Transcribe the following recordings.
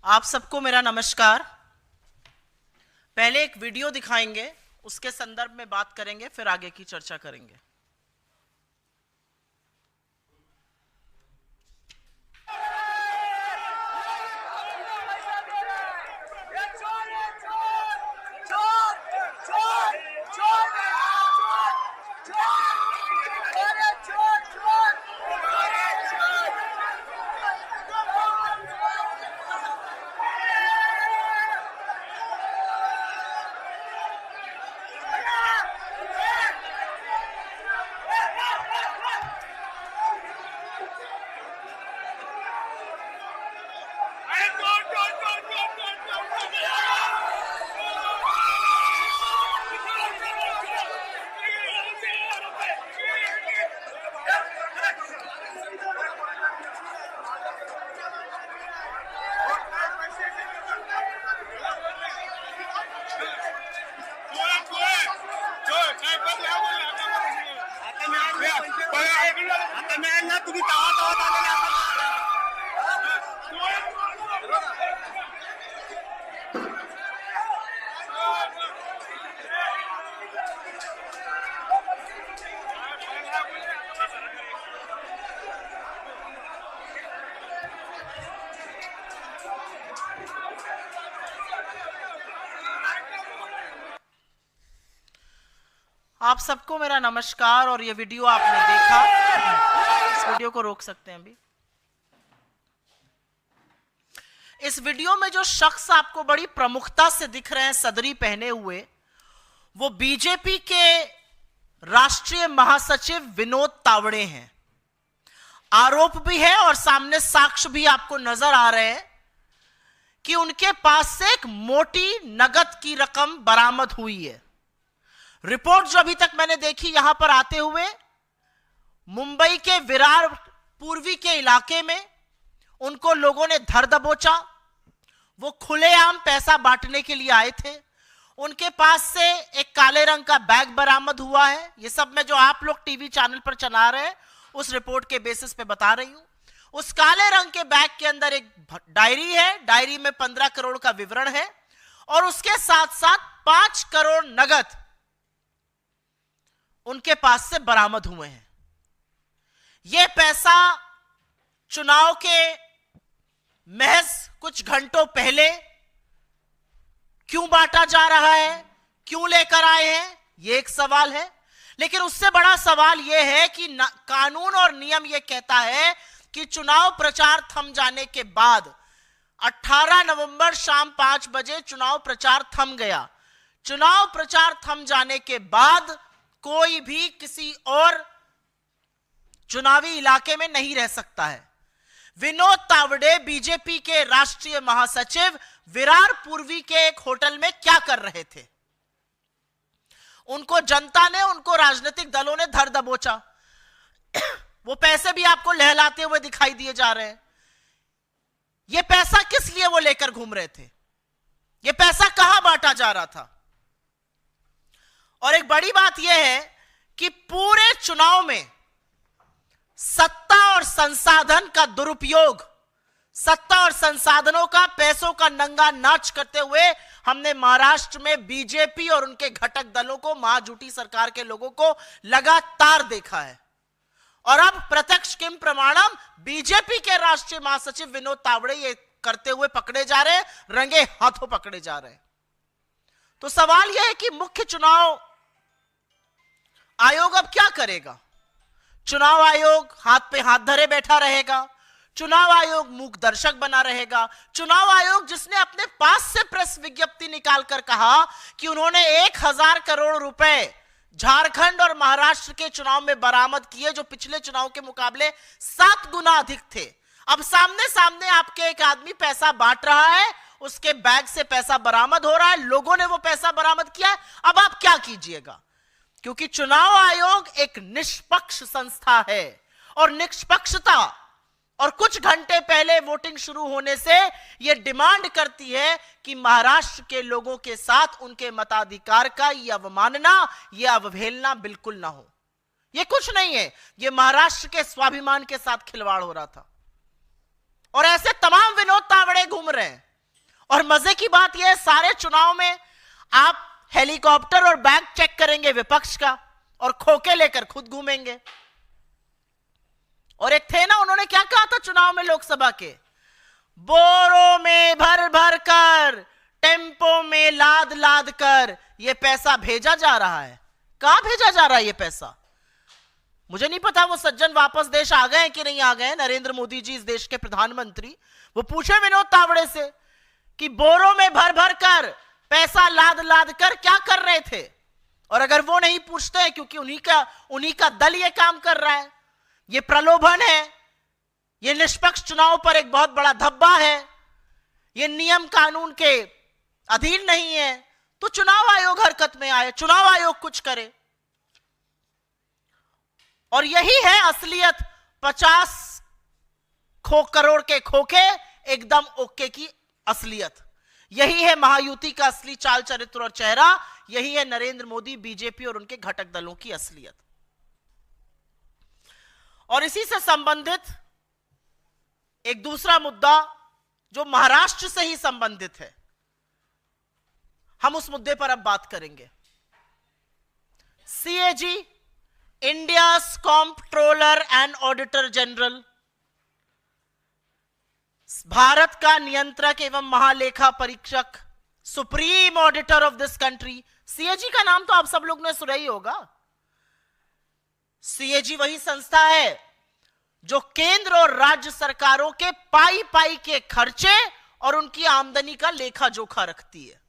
आप सबको मेरा नमस्कार। पहले एक वीडियो दिखाएंगे, उसके संदर्भ में बात करेंगे, फिर आगे की चर्चा करेंगे। आप सबको मेरा नमस्कार। और ये वीडियो आपने देखा, इस वीडियो को रोक सकते हैं अभी। इस वीडियो में जो शख्स आपको बड़ी प्रमुखता से दिख रहे हैं सदरी पहने हुए, वो बीजेपी के राष्ट्रीय महासचिव विनोद तावड़े हैं। आरोप भी है और सामने साक्ष्य भी आपको नजर आ रहे हैं कि उनके पास से एक मोटी नगद की रकम बरामद हुई है। रिपोर्ट जो अभी तक मैंने देखी यहां पर आते हुए, मुंबई के विरार पूर्वी के इलाके में उनको लोगों ने धर दबोचा। वो खुलेआम पैसा बांटने के लिए आए थे। उनके पास से एक काले रंग का बैग बरामद हुआ है। ये सब मैं जो आप लोग टीवी चैनल पर चला रहे हैं उस रिपोर्ट के बेसिस पे बता रही हूं। उस काले रंग के बैग के अंदर एक डायरी है। डायरी में 15 करोड़ का विवरण है और उसके साथ साथ 5 करोड़ नगद उनके पास से बरामद हुए हैं। यह पैसा चुनाव के महज कुछ घंटों पहले क्यों बांटा जा रहा है, क्यों लेकर आए हैं, यह एक सवाल है। लेकिन उससे बड़ा सवाल यह है कि कानून और नियम यह कहता है कि चुनाव प्रचार थम जाने के बाद 18 नवंबर शाम 5 बजे चुनाव प्रचार थम गया। चुनाव प्रचार थम जाने के बाद कोई भी किसी और चुनावी इलाके में नहीं रह सकता है। विनोद तावड़े बीजेपी के राष्ट्रीय महासचिव विरार पूर्वी के एक होटल में क्या कर रहे थे? उनको जनता ने, उनको राजनीतिक दलों ने धर दबोचा। वो पैसे भी आपको लहलाते हुए दिखाई दिए जा रहे हैं। ये पैसा किस लिए वो लेकर घूम रहे थे? ये पैसा कहां बांटा जा रहा था? और एक बड़ी बात यह है कि पूरे चुनाव में सत्ता और संसाधन का दुरुपयोग, सत्ता और संसाधनों का, पैसों का नंगा नाच करते हुए हमने महाराष्ट्र में बीजेपी और उनके घटक दलों को, महाजूटी सरकार के लोगों को लगातार देखा है। और अब प्रत्यक्ष किम प्रमाणम बीजेपी के राष्ट्रीय महासचिव विनोद तावड़े ये करते हुए पकड़े जा रहे हैं, रंगे हाथों पकड़े जा रहे हैं। तो सवाल यह है कि मुख्य चुनाव आयोग अब क्या करेगा? चुनाव आयोग हाथ पे हाथ धरे बैठा रहेगा? चुनाव आयोग मूक दर्शक बना रहेगा? चुनाव आयोग जिसने अपने पास से प्रेस विज्ञप्ति निकालकर कहा कि उन्होंने 1000 करोड़ रुपए झारखंड और महाराष्ट्र के चुनाव में बरामद किए, जो पिछले चुनाव के मुकाबले 7 गुना अधिक थे। अब सामने सामने आपके एक आदमी पैसा बांट रहा है, उसके बैग से पैसा बरामद हो रहा है, लोगों ने वो पैसा बरामद किया है। अब आप क्या कीजिएगा? क्योंकि चुनाव आयोग एक निष्पक्ष संस्था है और निष्पक्षता और कुछ घंटे पहले वोटिंग शुरू होने से यह डिमांड करती है कि महाराष्ट्र के लोगों के साथ उनके मताधिकार का यह अवमानना, यह अवहेलना बिल्कुल ना हो। यह कुछ नहीं है, यह महाराष्ट्र के स्वाभिमान के साथ खिलवाड़ हो रहा था। और ऐसे तमाम विनोद तावड़े घूम रहे हैं। और मजे की बात यह है, सारे चुनाव में आप हेलीकॉप्टर और बैग चेक करेंगे विपक्ष का और खोके लेकर खुद घूमेंगे। और एक थे ना, उन्होंने क्या कहा था चुनाव में लोकसभा के, बोरों में भर भर कर, टेम्पो में लाद लाद कर यह पैसा भेजा जा रहा है। कहां भेजा जा रहा है यह पैसा? मुझे नहीं पता वो सज्जन वापस देश आ गए कि नहीं आ गए, नरेंद्र मोदी जी इस देश के प्रधानमंत्री। वो पूछे विनोद तावड़े से कि बोरों में भर भर कर पैसा लाद लाद कर क्या कर रहे थे? और अगर वो नहीं पूछते हैं, क्योंकि उन्हीं का दल ये काम कर रहा है, ये प्रलोभन है, ये निष्पक्ष चुनाव पर एक बहुत बड़ा धब्बा है, ये नियम कानून के अधीन नहीं है, तो चुनाव आयोग हरकत में आए, चुनाव आयोग कुछ करे। और यही है असलियत। 50 करोड़ के खोखे, एकदम ओके की असलियत। यही है महायुति का असली चाल चरित्र और चेहरा। यही है नरेंद्र मोदी, बीजेपी और उनके घटक दलों की असलियत। और इसी से संबंधित एक दूसरा मुद्दा जो महाराष्ट्र से ही संबंधित है, हम उस मुद्दे पर अब बात करेंगे। CAG, India's controller and auditor general, Bharat का नियंत्रक एवं महालेखा परीक्षक, supreme auditor of this country. CAG का नाम तो आप सब लोग ने सुना ही होगा। सीएजी वही संस्था है जो केंद्र और राज्य सरकारों के पाई पाई के खर्चे और उनकी आमदनी का लेखा जोखा रखती है।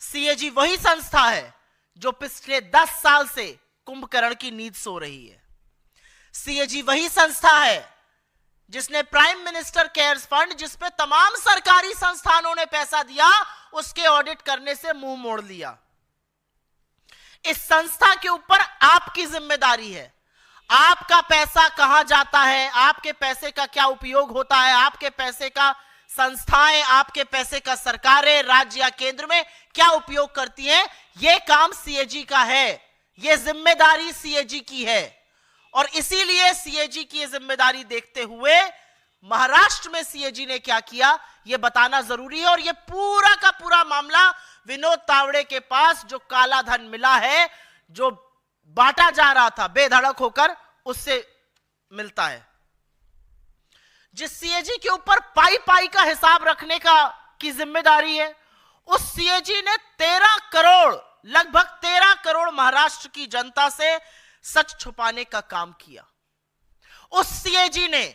सीएजी वही संस्था है जो पिछले 10 साल से कुंभकर्ण की नींद सो रही है। सीएजी वही संस्था है जिसने प्राइम मिनिस्टर केयर्स फंड, जिसपे तमाम सरकारी संस्थानों ने पैसा दिया, उसके ऑडिट करने से मुंह मोड़ लिया। इस संस्था के ऊपर आपकी जिम्मेदारी है। आपका पैसा कहां जाता है, आपके पैसे का क्या उपयोग होता है, आपके पैसे का संस्थाएं, आपके पैसे का सरकारें राज्य या केंद्र में क्या उपयोग करती हैं, यह काम सीएजी का है, यह जिम्मेदारी सीएजी की है। और इसीलिए सीएजी की यह जिम्मेदारी देखते हुए महाराष्ट्र में सीएजी ने क्या किया, यह बताना जरूरी है। और यह पूरा का पूरा मामला विनोद तावड़े के पास जो काला धन मिला है, जो बांटा जा रहा था बेधड़क होकर, उससे मिलता है। जिस सीएजी के ऊपर पाई पाई का हिसाब रखने की जिम्मेदारी है, उस सीएजी ने 13 करोड़, लगभग 13 करोड़ महाराष्ट्र की जनता से सच छुपाने का काम किया। उस सीएजी ने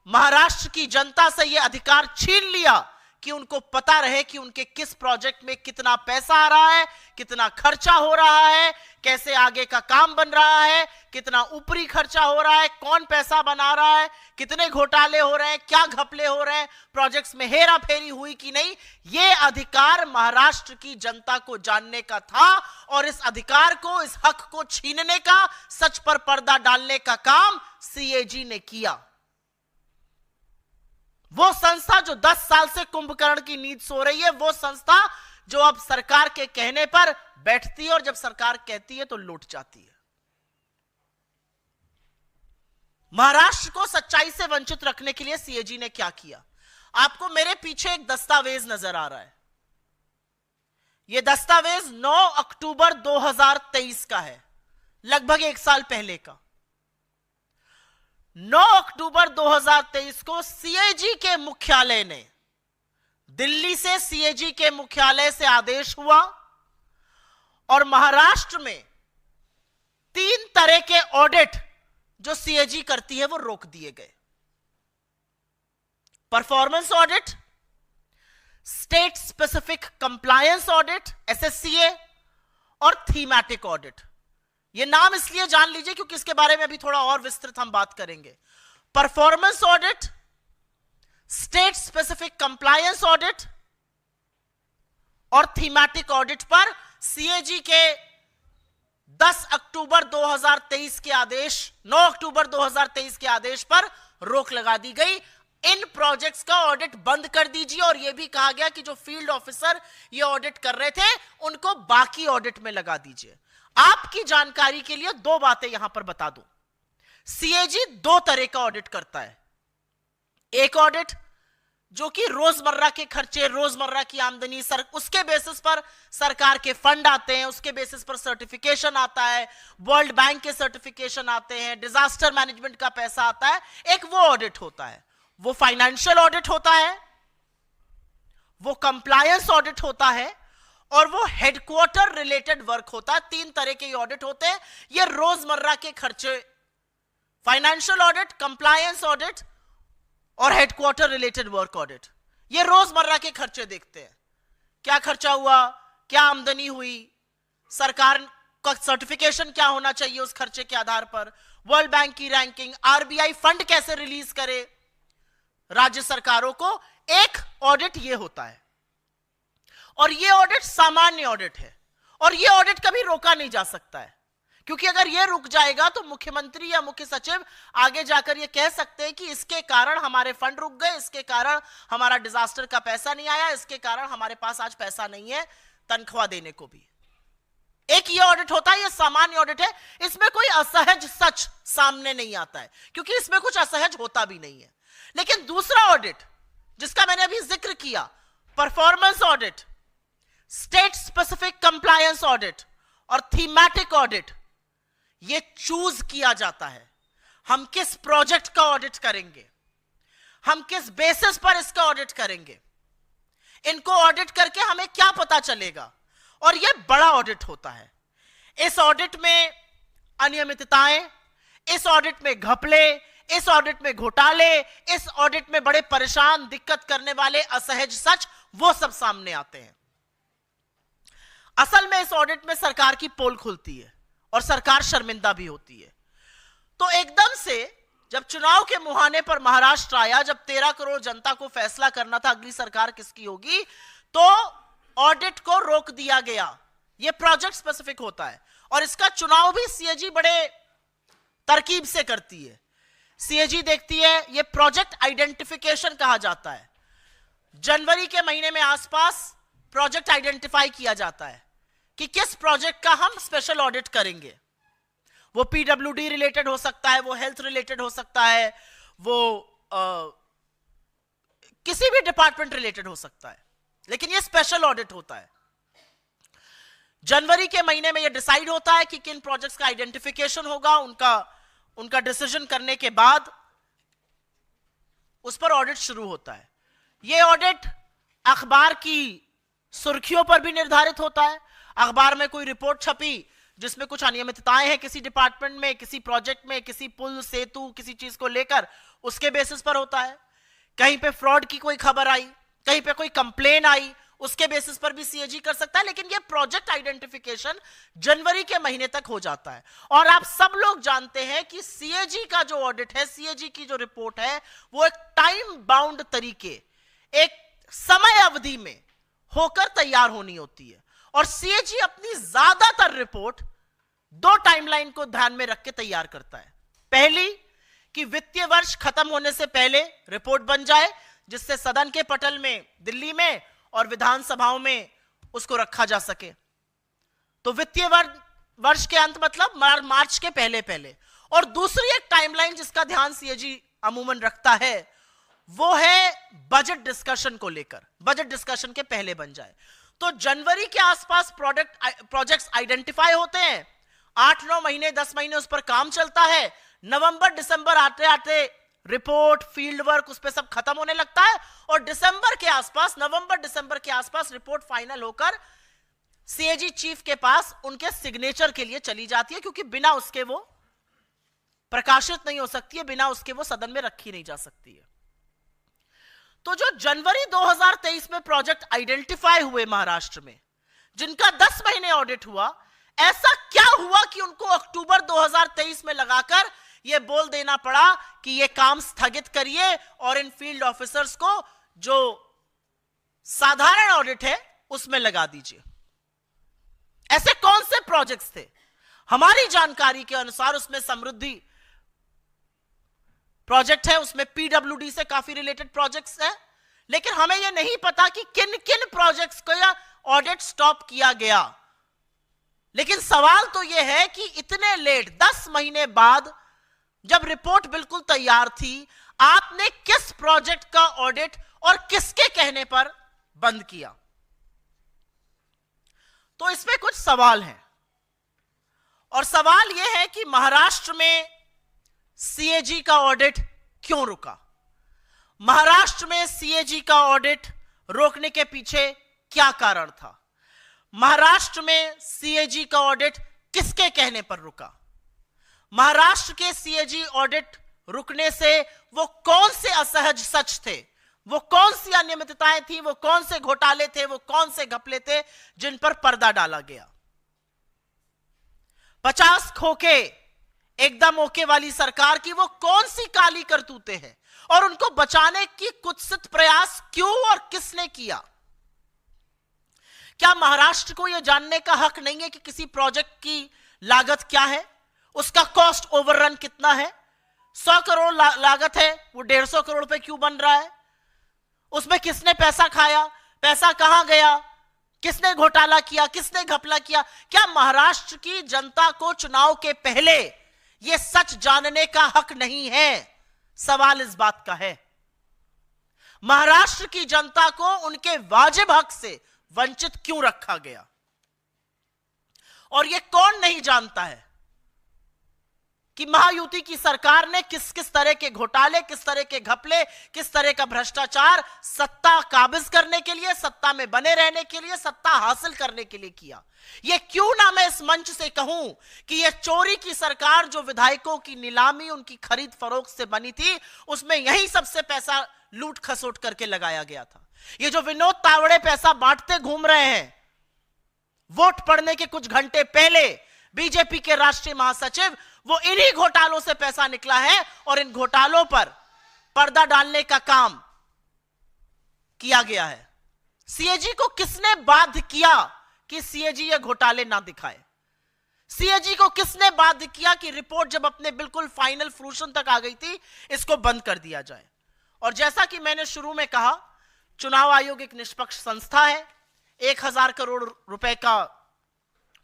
महाराष्ट्र की जनता से यह अधिकार छीन लिया कि उनको पता रहे कि उनके किस प्रोजेक्ट में कितना पैसा आ रहा है, कितना खर्चा हो रहा है, कैसे आगे का काम बन रहा है, कितना ऊपरी खर्चा हो रहा है, कौन पैसा बना रहा है, कितने घोटाले हो रहे हैं, क्या घपले हो रहे हैं, प्रोजेक्ट्स में हेरा फेरी हुई कि नहीं। यह अधिकार महाराष्ट्र की जनता को जानने का था और इस अधिकार को, इस हक को छीनने का, सच पर पर्दा डालने का काम सीएजी ने किया। वो संस्था जो 10 साल से कुंभकर्ण की नींद सो रही है, वो संस्था जो अब सरकार के कहने पर बैठती है और जब सरकार कहती है तो लौट जाती है। महाराष्ट्र को सच्चाई से वंचित रखने के लिए सीएजी ने क्या किया? आपको मेरे पीछे एक दस्तावेज नजर आ रहा है। यह दस्तावेज 9 अक्टूबर 2023 का है, लगभग 1 साल पहले का। 9 अक्टूबर 2023 को सीएजी के मुख्यालय ने, दिल्ली से सीएजी के मुख्यालय से आदेश हुआ और महाराष्ट्र में 3 तरह के ऑडिट जो सीएजी करती है वो रोक दिए गए। Performance audit, state specific compliance audit SSCA और थीमैटिक ऑडिट। ये नाम इसलिए जान लीजिए क्योंकि इसके बारे में अभी थोड़ा और विस्तृत हम बात करेंगे। Performance audit, state specific compliance audit और थीमैटिक ऑडिट पर सीएजी के 10 अक्टूबर 2023 के आदेश, 9 अक्टूबर 2023 के आदेश पर रोक लगा दी गई। इन प्रोजेक्ट्स का ऑडिट बंद कर दीजिए और यह भी कहा गया कि जो फील्ड ऑफिसर ये ऑडिट कर रहे थे उनको बाकी ऑडिट में लगा दीजिए। आपकी जानकारी के लिए 2 बातें यहां पर बता दूं। सीएजी 2 तरह का ऑडिट करता है। एक ऑडिट जो कि रोजमर्रा के खर्चे, रोजमर्रा की आमदनी, उसके बेसिस पर सरकार के फंड आते हैं, उसके बेसिस पर सर्टिफिकेशन आता है, वर्ल्ड बैंक के सर्टिफिकेशन आते हैं, डिजास्टर मैनेजमेंट का पैसा आता है। एक वो ऑडिट होता है, वो फाइनेंशियल ऑडिट होता है, वो कंप्लायंस ऑडिट होता है, और वो हेडक्वार्टर रिलेटेड वर्क होता है। 3 तरह के ऑडिट होते हैं। ये रोजमर्रा के खर्चे, फाइनेंशियल ऑडिट, कंप्लायंस ऑडिट और हेडक्वार्टर रिलेटेड वर्क ऑडिट, ये रोजमर्रा के खर्चे देखते हैं। क्या खर्चा हुआ, क्या आमदनी हुई, सरकार का सर्टिफिकेशन क्या होना चाहिए उस खर्चे के आधार पर, वर्ल्ड बैंक की रैंकिंग, आरबीआई फंड कैसे रिलीज करे राज्य सरकारों को, एक ऑडिट ये होता है। और ये ऑडिट सामान्य ऑडिट है, और ये ऑडिट कभी रोका नहीं जा सकता है, क्योंकि अगर ये रुक जाएगा तो मुख्यमंत्री या मुख्य सचिव आगे जाकर ये कह सकते हैं कि इसके कारण हमारे फंड रुक गए, इसके कारण हमारा डिजास्टर का पैसा नहीं आया, इसके कारण हमारे पास आज पैसा नहीं है तनख्वाह देने को भी। एक ये ऑडिट होता है, ये सामान्य ऑडिट है, इसमें कोई असहज सच सामने नहीं आता है, क्योंकि इसमें कुछ असहज होता भी नहीं है। लेकिन दूसरा ऑडिट जिसका मैंने अभी जिक्र किया, performance audit, state specific compliance audit और थीमेटिक ऑडिट, ये चूज किया जाता है हम किस प्रोजेक्ट का ऑडिट करेंगे, हम किस बेसिस पर इसका ऑडिट करेंगे, इनको ऑडिट करके हमें क्या पता चलेगा। और यह बड़ा ऑडिट होता है। इस ऑडिट में अनियमितताएं, इस ऑडिट में घपले, इस ऑडिट में घोटाले, इस ऑडिट में बड़े परेशान, दिक्कत करने वाले असहज सच, वो सब सामने आते हैं। असल में इस ऑडिट में सरकार की पोल खुलती है और सरकार शर्मिंदा भी होती है। तो एकदम से जब चुनाव के मुहाने पर महाराष्ट्र आया, जब 13 करोड़ जनता को फैसला करना था अगली सरकार किसकी होगी, तो ऑडिट को रोक दिया गया। यह प्रोजेक्ट स्पेसिफिक होता है और इसका चुनाव भी सीएजी बड़े तरकीब से करती है। सीएजी देखती है, यह प्रोजेक्ट आइडेंटिफिकेशन कहा जाता है। जनवरी के महीने में आसपास प्रोजेक्ट आइडेंटिफाई किया जाता है कि किस प्रोजेक्ट का हम स्पेशल ऑडिट करेंगे। वो पीडब्ल्यूडी रिलेटेड हो सकता है, वो हेल्थ रिलेटेड हो सकता है, वो किसी भी डिपार्टमेंट रिलेटेड हो सकता है, लेकिन ये स्पेशल ऑडिट होता है। जनवरी के महीने में ये डिसाइड होता है कि किन प्रोजेक्ट्स का आइडेंटिफिकेशन होगा। उनका डिसीजन करने के बाद उस पर ऑडिट शुरू होता है। ये ऑडिट अखबार की सुर्खियों पर भी निर्धारित होता है। अखबार में कोई रिपोर्ट छपी जिसमें कुछ अनियमितताएं हैं किसी डिपार्टमेंट में, किसी प्रोजेक्ट में, किसी पुल, सेतु, किसी चीज को लेकर, उसके बेसिस पर होता है। कहीं पे फ्रॉड की कोई खबर आई, कहीं पे कोई कंप्लेन आई, उसके बेसिस पर भी सीएजी कर सकता है। लेकिन ये प्रोजेक्ट आइडेंटिफिकेशन जनवरी के महीने तक हो जाता है। और आप सब लोग जानते हैं कि सीएजी का जो ऑडिट है, सीएजी की जो रिपोर्ट है, वो एक टाइम बाउंड तरीके, एक समय अवधि में होकर तैयार होनी होती है। और सीएजी अपनी ज्यादातर रिपोर्ट 2 टाइमलाइन को ध्यान में रख के तैयार करता है। पहली, कि वित्तीय वर्ष खत्म होने से पहले रिपोर्ट बन जाए, जिससे सदन के पटल में, दिल्ली में और विधानसभाओं में उसको रखा जा सके। तो वित्तीय वर्ष के अंत मतलब मार्च के पहले। और दूसरी एक टाइमलाइन जिसका ध्यान सीएजी अमूमन रखता है, वो है बजट डिस्कशन को लेकर, बजट डिस्कशन के पहले बन जाए। तो जनवरी के आसपास प्रोजेक्ट्स आइडेंटिफाई होते हैं, 8-9 महीने, 10 महीने उस पर काम चलता है। नवंबर दिसंबर आते आते रिपोर्ट, फील्ड वर्क, उस पर सब खत्म होने लगता है। और दिसंबर के आसपास, नवंबर दिसंबर के आसपास रिपोर्ट फाइनल होकर सीएजी चीफ के पास उनके सिग्नेचर के लिए चली जाती है, क्योंकि बिना उसके वो प्रकाशित नहीं हो सकती है, बिना उसके वो सदन में रखी नहीं जा सकती है। तो जो जनवरी 2023 में प्रोजेक्ट आइडेंटिफाई हुए महाराष्ट्र में, जिनका 10 महीने ऑडिट हुआ, ऐसा क्या हुआ कि उनको अक्टूबर 2023 में लगाकर यह बोल देना पड़ा कि यह काम स्थगित करिए और इन फील्ड ऑफिसर्स को जो साधारण ऑडिट है उसमें लगा दीजिए। ऐसे कौन से प्रोजेक्ट्स थे? हमारी जानकारी के अनुसार उसमें समृद्धि प्रोजेक्ट है, उसमें पीडब्ल्यूडी से काफी रिलेटेड प्रोजेक्ट्स हैं, लेकिन हमें यह नहीं पता कि किन किन प्रोजेक्ट्स को यह ऑडिट स्टॉप किया गया। लेकिन सवाल तो यह है कि इतने लेट, 10 महीने बाद, जब रिपोर्ट बिल्कुल तैयार थी, आपने किस प्रोजेक्ट का ऑडिट और किसके कहने पर बंद किया? तो इसमें कुछ सवाल हैं, और सवाल यह है कि महाराष्ट्र में सीएजी का ऑडिट क्यों रुका? महाराष्ट्र में सीएजी का ऑडिट रोकने के पीछे क्या कारण था? महाराष्ट्र में सीएजी का ऑडिट किसके कहने पर रुका? महाराष्ट्र के सीएजी ऑडिट रुकने से वो कौन से असहज सच थे, वो कौन सी अनियमितताएं थी, वो कौन से घोटाले थे, वो कौन से घपले थे जिन पर पर्दा डाला गया? 50 खोखे एकदम ओके वाली सरकार की वो कौन सी काली करतूतें हैं, और उनको बचाने की कुत्सित प्रयास क्यों और किसने किया? क्या महाराष्ट्र को यह जानने का हक नहीं है कि किसी प्रोजेक्ट की लागत क्या है, उसका कॉस्ट ओवररन कितना है? 100 करोड़ लागत है, वो 150 करोड़ पे क्यों बन रहा है? उसमें किसने पैसा खाया, पैसा कहां गया, किसने घोटाला किया, किसने घपला किया? क्या महाराष्ट्र की जनता को चुनाव के पहले यह सच जानने का हक नहीं है? सवाल इस बात का है। महाराष्ट्र की जनता को उनके वाजिब हक से वंचित क्यों रखा गया? और यह कौन नहीं जानता है कि महायुति की सरकार ने किस किस तरह के घोटाले, किस तरह के घपले, किस तरह का भ्रष्टाचार सत्ता काबिज करने के लिए, सत्ता में बने रहने के लिए, सत्ता हासिल करने के लिए किया? यह क्यों ना मैं इस मंच से कहूं कि यह चोरी की सरकार जो विधायकों की नीलामी, उनकी खरीद फरोख्त से बनी थी, उसमें यही सबसे पैसा लूट खसोट करके लगाया गया था। ये जो विनोद तावड़े पैसा बांटते घूम रहे हैं, वोट पड़ने के कुछ घंटे पहले बीजेपी के राष्ट्रीय महासचिव, वो इन्हीं घोटालों से पैसा निकला है, और इन घोटालों पर पर्दा डालने का काम किया गया है। सीएजी को किसने बाध्य किया कि सीएजी ये घोटाले ना दिखाए? सीएजी को किसने बाध्य किया कि रिपोर्ट जब अपने बिल्कुल फाइनल फ्रूशन तक आ गई थी, इसको बंद कर दिया जाए? और जैसा कि मैंने शुरू में कहा, चुनाव आयोग एक निष्पक्ष संस्था है। 1000 करोड़ रुपए का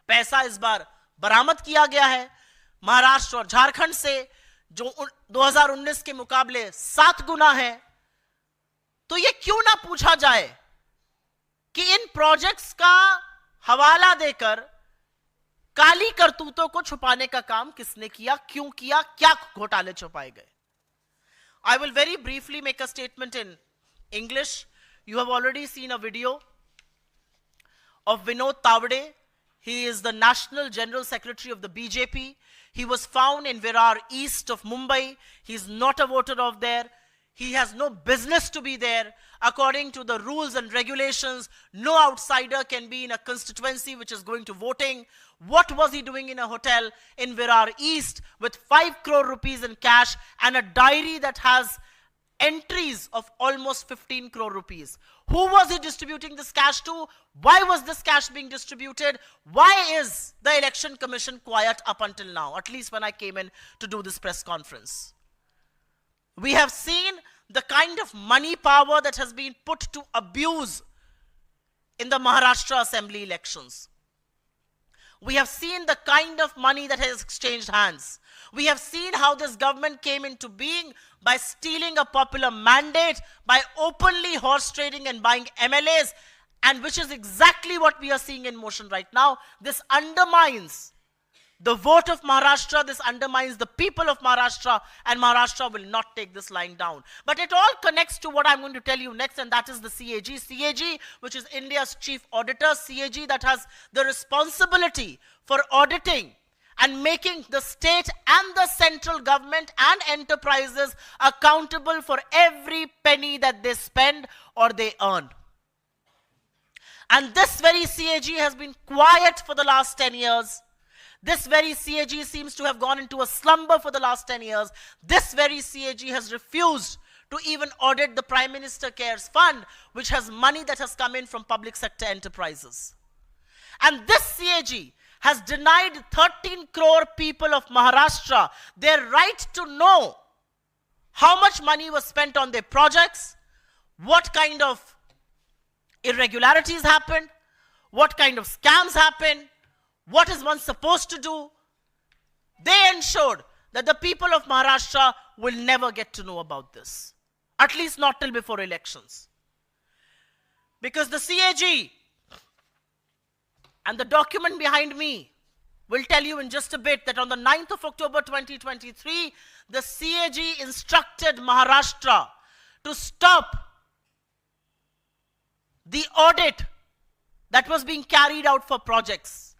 पैसा इस बार बरामद किया गया है महाराष्ट्र और झारखंड से, जो 2019 के मुकाबले 7 गुना है। तो यह क्यों ना पूछा जाए कि इन प्रोजेक्ट्स का हवाला देकर काली करतूतों को छुपाने का काम किसने किया, क्यों किया, क्या घोटाले छुपाए गए? I will very briefly make a statement in English. You have already seen a video of Vinod Tawade. He is the National General Secretary of the BJP. He was found in Virar east of Mumbai. He is not a voter of there. He has no business to be there. According to the rules and regulations, no outsider can be in a constituency which is going to voting. What was he doing in a hotel in Virar East with 5 crore rupees in cash and a diary that has entries of almost 15 crore rupees? Who was he distributing this cash to? Why was this cash being distributed? Why is the Election Commission quiet up until now, at least when I came in to do this press conference? We have seen the kind of money power that has been put to abuse in the Maharashtra Assembly elections. We have seen the kind of money that has exchanged hands. We have seen how this government came into being by stealing a popular mandate, by openly horse trading and buying MLAs, and which is exactly what we are seeing in motion right now. This undermines the vote of Maharashtra, this undermines the people of Maharashtra, and Maharashtra will not take this lying down. But it all connects to what I'm going to tell you next, and that is the CAG. CAG, which is India's chief auditor, CAG that has the responsibility for auditing and making the state and the central government and enterprises accountable for every penny that they spend or they earn. And this very CAG has been quiet for the last 10 years. This very CAG seems to have gone into a slumber for the last 10 years. This very CAG has refused to even audit the Prime Minister Cares Fund, which has money that has come in from public sector enterprises. And this CAG has denied 13 crore people of Maharashtra their right to know how much money was spent on their projects, what kind of irregularities happened, what kind of scams happened, what is one supposed to do. They ensured that the people of Maharashtra will never get to know about this. at least not till before elections. Because the CAG and the document behind me will tell you in just a bit that on the 9th of October 2023, the CAG instructed Maharashtra to stop the audit that was being carried out for projects.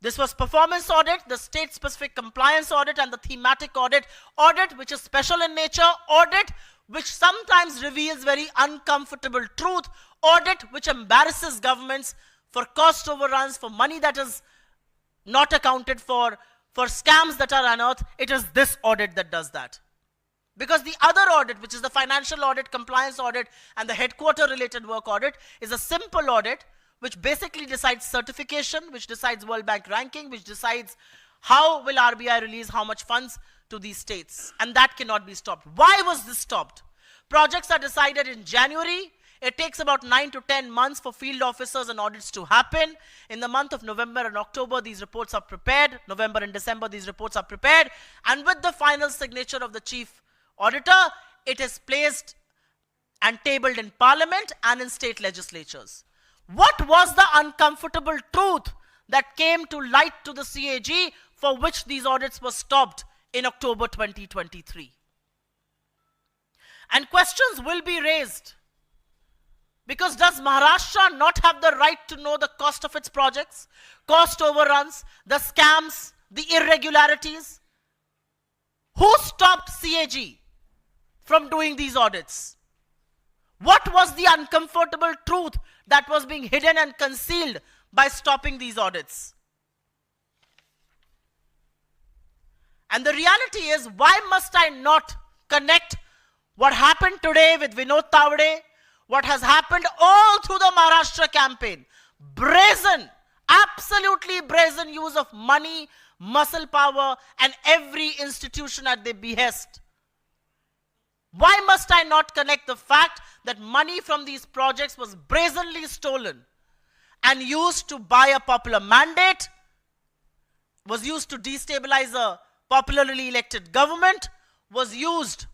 This was performance audit, the state-specific compliance audit, and the thematic audit. Audit which is special in nature, audit which sometimes reveals very uncomfortable truth, audit which embarrasses governments for cost overruns, for money that is not accounted for scams that are unearthed. It is this audit that does that. Because the other audit, which is the financial audit, compliance audit, and the headquarter related work audit, is a simple audit which basically decides certification, which decides World Bank ranking, which decides how will RBI release how much funds to these states. And that cannot be stopped. Why was this stopped? Projects are decided in January. It takes about 9 to 10 months for field officers and audits to happen. In the month of November and October, these reports are prepared. November and December, these reports are prepared. And with the final signature of the chief auditor, it is placed and tabled in Parliament and in state legislatures. What was the uncomfortable truth that came to light to the CAG for which these audits were stopped in October 2023? And questions will be raised. Because does Maharashtra not have the right to know the cost of its projects, cost overruns, the scams, the irregularities? Who stopped CAG from doing these audits? What was the uncomfortable truth that was being hidden and concealed by stopping these audits? And the reality is, why must I not connect what happened today with Vinod Tawade, what has happened all through the Maharashtra campaign? Brazen, absolutely brazen use of money, muscle power, and every institution at their behest. Why must I not connect the fact that money from these projects was brazenly stolen and used to buy a popular mandate, was used to destabilize a popularly elected government, was used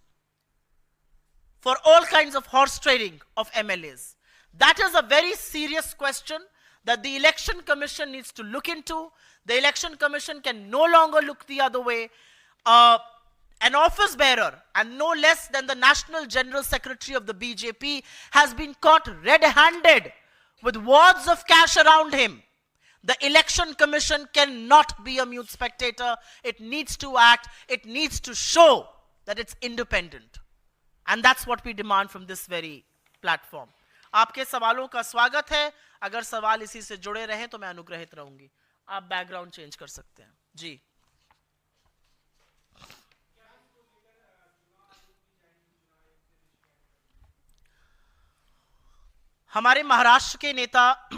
for all kinds of horse trading of MLAs? That is a very serious question that the Election Commission needs to look into. The Election Commission can no longer look the other way. An office bearer, and no less than the National General Secretary of the BJP, has been caught red-handed with wads of cash around him. The Election Commission cannot be a mute spectator. It needs to act. It needs to show that it's independent. And that's what we demand from this very platform. आपके सवालों का स्वागत है. अगर सवाल इसी से जुड़े रहे तो मैं अनुग्रहित रहूंगी. आप बैकग्राउंड चेंज कर सकते हैं. जी. हमारे महाराष्ट्र के नेता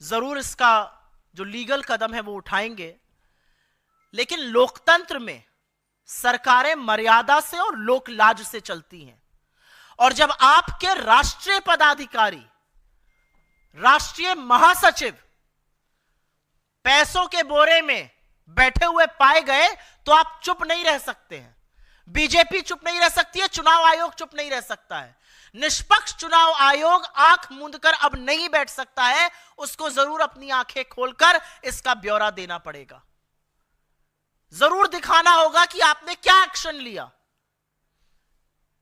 जरूर इसका जो लीगल कदम है वो उठाएंगे, लेकिन लोकतंत्र में सरकारें मर्यादा से और लोक लाज से चलती हैं. और जब आपके राष्ट्रीय पदाधिकारी, राष्ट्रीय महासचिव पैसों के बोरे में बैठे हुए पाए गए तो आप चुप नहीं रह सकते हैं. बीजेपी चुप नहीं रह सकती है, चुनाव आयोग चुप नहीं रह सकता है. निष्पक्ष चुनाव आयोग आंख मूंदकर अब नहीं बैठ सकता है. उसको जरूर अपनी आंखें खोलकर इसका ब्यौरा देना पड़ेगा. जरूर दिखाना होगा कि आपने क्या एक्शन लिया.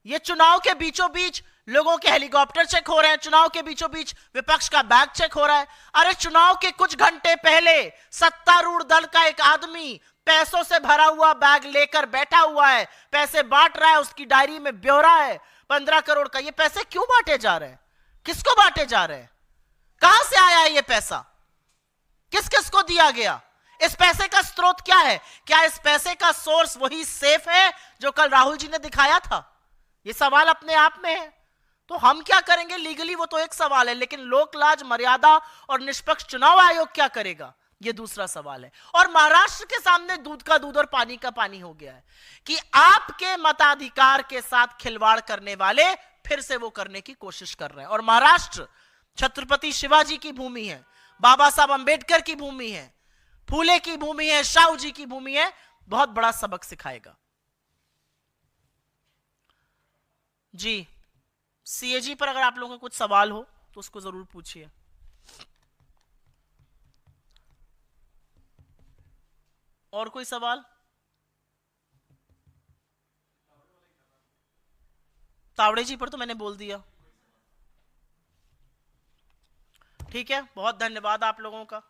ये चुनाव के बीचों बीच लोगों के हेलीकॉप्टर चेक हो रहे हैं, चुनाव के बीचों बीच विपक्ष का बैग चेक हो रहा है. अरे चुनाव के कुछ घंटे पहले सत्तारूढ़ दल का एक आदमी पैसों से भरा हुआ बैग लेकर बैठा हुआ है, पैसे बांट रहा है, उसकी डायरी में ब्यौरा है 15 करोड़ का. ये पैसे क्यों बांटे जा रहे हैं? किसको बांटे जा रहे हैं? कहां से आया है ये पैसा? किस किस को दिया गया? इस पैसे का स्रोत क्या है? क्या इस पैसे का सोर्स वही सेफ है जो कल राहुल जी ने दिखाया था? ये सवाल अपने आप में है. तो हम क्या करेंगे लीगली वो तो एक सवाल है, लेकिन लोक लाज, मर्यादा और निष्पक्ष चुनाव आयोग क्या करेगा ये दूसरा सवाल है. और महाराष्ट्र के सामने दूध का दूध और पानी का पानी हो गया है कि आपके मताधिकार के साथ खिलवाड़ करने वाले फिर से वो करने की कोशिश कर रहे हैं. और महाराष्ट्र छत्रपति शिवाजी की भूमि है, बाबा साहब अंबेडकर की भूमि है, फूले की भूमि है, शाहू जी की भूमि है. बहुत बड़ा सबक सिखाएगा. जी, सीएजी पर अगर आप लोगों का कुछ सवाल हो तो उसको जरूर पूछिए। और कोई सवाल? तावड़े जी पर तो मैंने बोल दिया। ठीक है, बहुत धन्यवाद आप लोगों का।